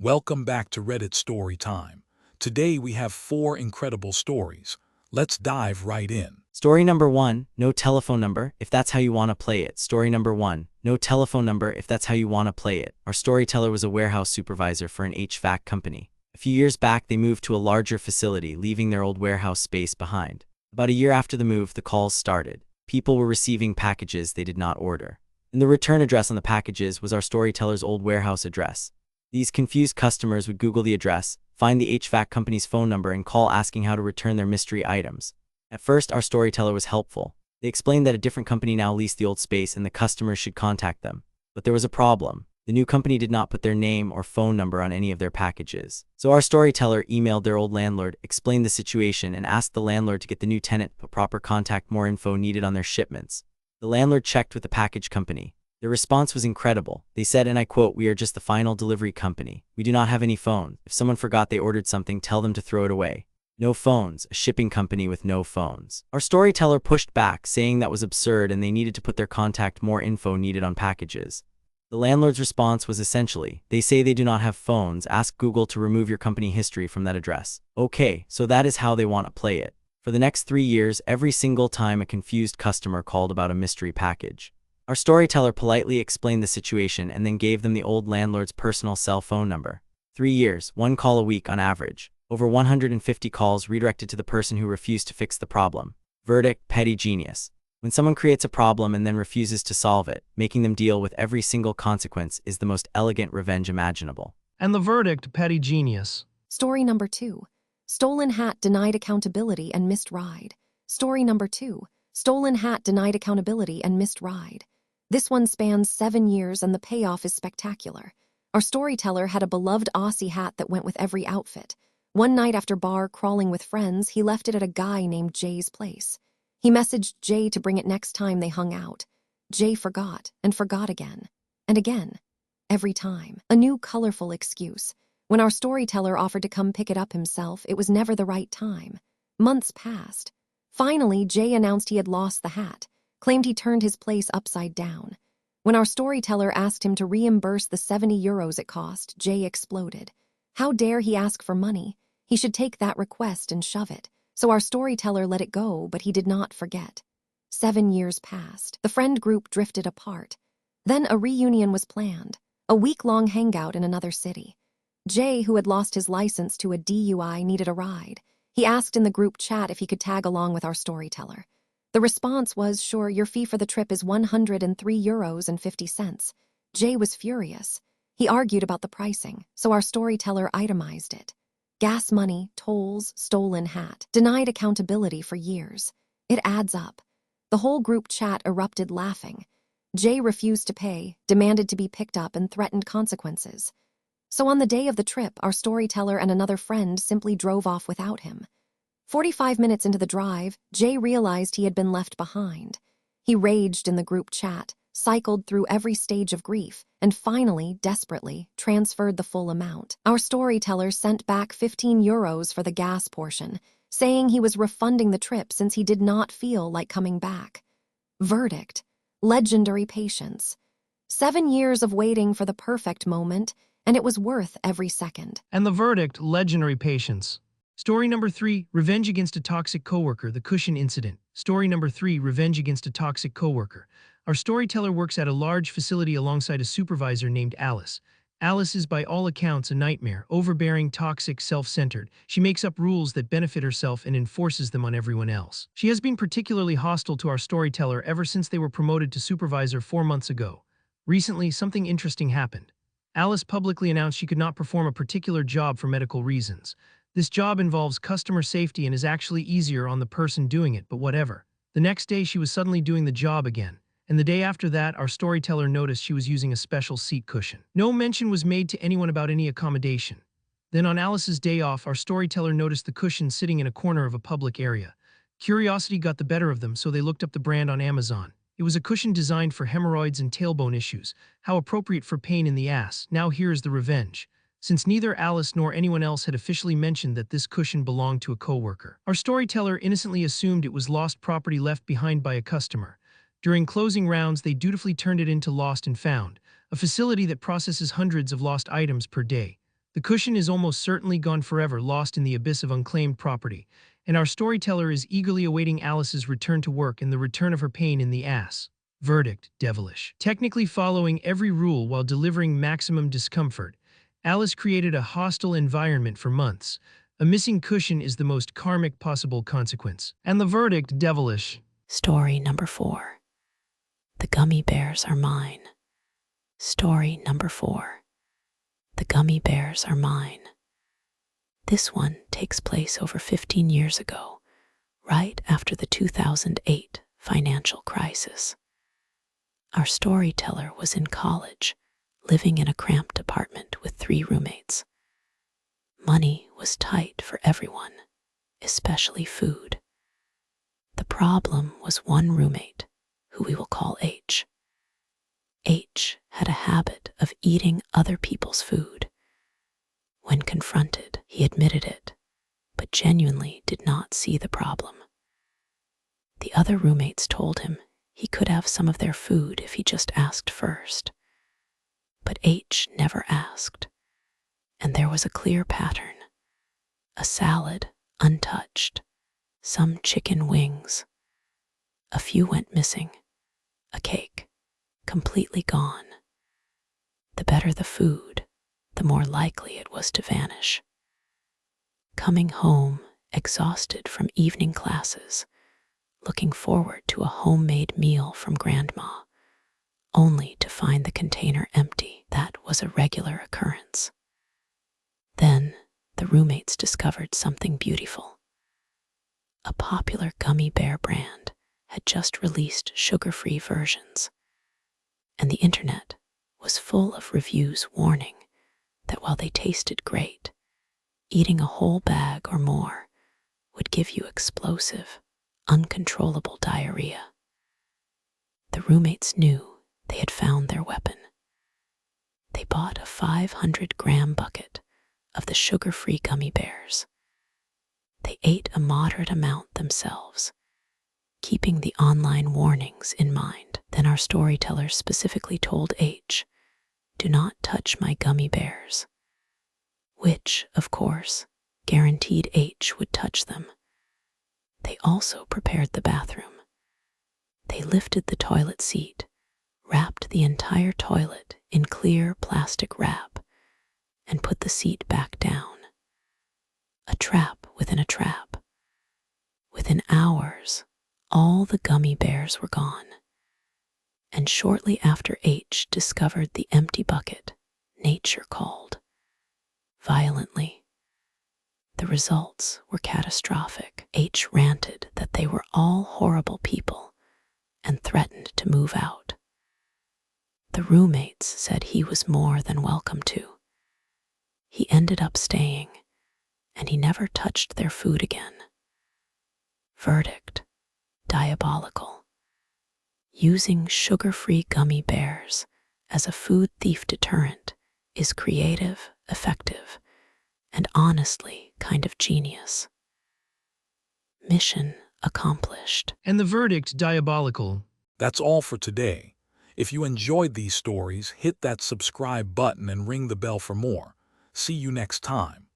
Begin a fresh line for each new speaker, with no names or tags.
Welcome back to Reddit Story Time. Today we have 4 incredible stories. Let's dive right in.
Story number 1, no telephone number, if that's how you want to play it. Story number 1, no telephone number, if that's how you want to play it. Our storyteller was a warehouse supervisor for an HVAC company. A few years back, they moved to a larger facility, leaving their old warehouse space behind. About a year after the move, the calls started. People were receiving packages they did not order. And the return address on the packages was our storyteller's old warehouse address. These confused customers would Google the address, find the HVAC company's phone number, and call asking how to return their mystery items. At first, our storyteller was helpful. They explained that a different company now leased the old space and the customers should contact them. But there was a problem. The new company did not put their name or phone number on any of their packages. So our storyteller emailed their old landlord, explained the situation, and asked the landlord to get the new tenant put proper contact more info needed on their shipments. The landlord checked with the package company. Their response was incredible. They said, and I quote, "We are just the final delivery company. We do not have any phone. If someone forgot they ordered something, tell them to throw it away." No phones, a shipping company with no phones. Our storyteller pushed back, saying that was absurd and they needed to put their contact more info needed on packages. The landlord's response was essentially, "They say they do not have phones. Ask Google to remove your company history from that address." Okay, so that is how they want to play it. For the next 3 years, every single time a confused customer called about a mystery package, our storyteller politely explained the situation and then gave them the old landlord's personal cell phone number. 3 years, 1 call a week on average. Over 150 calls redirected to the person who refused to fix the problem. Verdict: petty genius. When someone creates a problem and then refuses to solve it, making them deal with every single consequence is the most elegant revenge imaginable.
And the verdict: petty genius.
Story number 2. Stolen hat denied accountability and missed ride. Story number 2. Stolen hat denied accountability and missed ride. This one spans 7 years and the payoff is spectacular. Our storyteller had a beloved Aussie hat that went with every outfit. One night after bar crawling with friends, he left it at a guy named Jay's place. He messaged Jay to bring it next time they hung out. Jay forgot and forgot again. And again. Every time. A new colorful excuse. When our storyteller offered to come pick it up himself, it was never the right time. Months passed. Finally, Jay announced he had lost the hat, claimed he turned his place upside down. When our storyteller asked him to reimburse the €70 it cost, Jay exploded. How dare he ask for money? He should take that request and shove it. So our storyteller let it go, but he did not forget. 7 years passed. The friend group drifted apart. Then a reunion was planned, a week-long hangout in another city. Jay, who had lost his license to a DUI, needed a ride. He asked in the group chat if he could tag along with our storyteller. The response was, "Sure, your fee for the trip is €103.50. Jay was furious. He argued about the pricing, so our storyteller itemized it. Gas money, tolls, stolen hat, denied accountability for years. It adds up. The whole group chat erupted laughing. Jay refused to pay, demanded to be picked up, and threatened consequences. So on the day of the trip, our storyteller and another friend simply drove off without him. 45 minutes into the drive, Jay realized he had been left behind. He raged in the group chat, cycled through every stage of grief, and finally, desperately, transferred the full amount. Our storyteller sent back €15 for the gas portion, saying he was refunding the trip since he did not feel like coming back. Verdict: legendary patience. 7 years of waiting for the perfect moment, and it was worth every second.
And the verdict: legendary patience. Story number 3, revenge against a toxic coworker, the cushion incident. Story number 3, revenge against a toxic coworker. Our storyteller works at a large facility alongside a supervisor named Alice. Alice is by all accounts a nightmare, overbearing, toxic, self-centered. She makes up rules that benefit herself and enforces them on everyone else. She has been particularly hostile to our storyteller ever since they were promoted to supervisor 4 months ago. Recently, something interesting happened. Alice publicly announced she could not perform a particular job for medical reasons. This job involves customer safety and is actually easier on the person doing it, but whatever. The next day, she was suddenly doing the job again. And the day after that, our storyteller noticed she was using a special seat cushion. No mention was made to anyone about any accommodation. Then on Alice's day off, our storyteller noticed the cushion sitting in a corner of a public area. Curiosity got the better of them, so they looked up the brand on Amazon. It was a cushion designed for hemorrhoids and tailbone issues. How appropriate for pain in the ass. Now here is the revenge. Since neither Alice nor anyone else had officially mentioned that this cushion belonged to a coworker, our storyteller innocently assumed it was lost property left behind by a customer. During closing rounds, they dutifully turned it into Lost and Found, a facility that processes hundreds of lost items per day. The cushion is almost certainly gone forever, lost in the abyss of unclaimed property, and our storyteller is eagerly awaiting Alice's return to work and the return of her pain in the ass. Verdict: devilish. Technically following every rule while delivering maximum discomfort, Alice created a hostile environment for months. A missing cushion is the most karmic possible consequence. And the verdict: devilish.
Story number 4. The gummy bears are mine. Story number 4. The gummy bears are mine. This one takes place over 15 years ago, right after the 2008 financial crisis. Our storyteller was in college, living in a cramped apartment with 3 roommates. Money was tight for everyone, especially food. The problem was one roommate, who we will call H. H had a habit of eating other people's food. When confronted, he admitted it, but genuinely did not see the problem. The other roommates told him he could have some of their food if he just asked first. But H never asked, and there was a clear pattern. A salad, untouched, some chicken wings. A few went missing. A cake, completely gone. The better the food, the more likely it was to vanish. Coming home, exhausted from evening classes, looking forward to a homemade meal from Grandma, only to find the container empty. That was a regular occurrence. Then the roommates discovered something beautiful. A popular gummy bear brand had just released sugar-free versions, and the internet was full of reviews warning that while they tasted great, eating a whole bag or more would give you explosive, uncontrollable diarrhea. The roommates knew they had found their weapon. They bought a 500-gram bucket of the sugar-free gummy bears. They ate a moderate amount themselves, keeping the online warnings in mind. Then our storyteller specifically told H, "Do not touch my gummy bears," which, of course, guaranteed H would touch them. They also prepared the bathroom. They lifted the toilet seat, wrapped the entire toilet in clear plastic wrap, and put the seat back down. A trap within a trap. Within hours, all the gummy bears were gone. And shortly after H discovered the empty bucket, nature called. Violently. The results were catastrophic. H ranted that they were all horrible people and threatened to move out. The roommates said he was more than welcome to. He ended up staying, and he never touched their food again. Verdict: diabolical. Using sugar-free gummy bears as a food thief deterrent is creative, effective, and honestly kind of genius. Mission accomplished.
And the verdict: diabolical.
That's all for today. If you enjoyed these stories, hit that subscribe button and ring the bell for more. See you next time.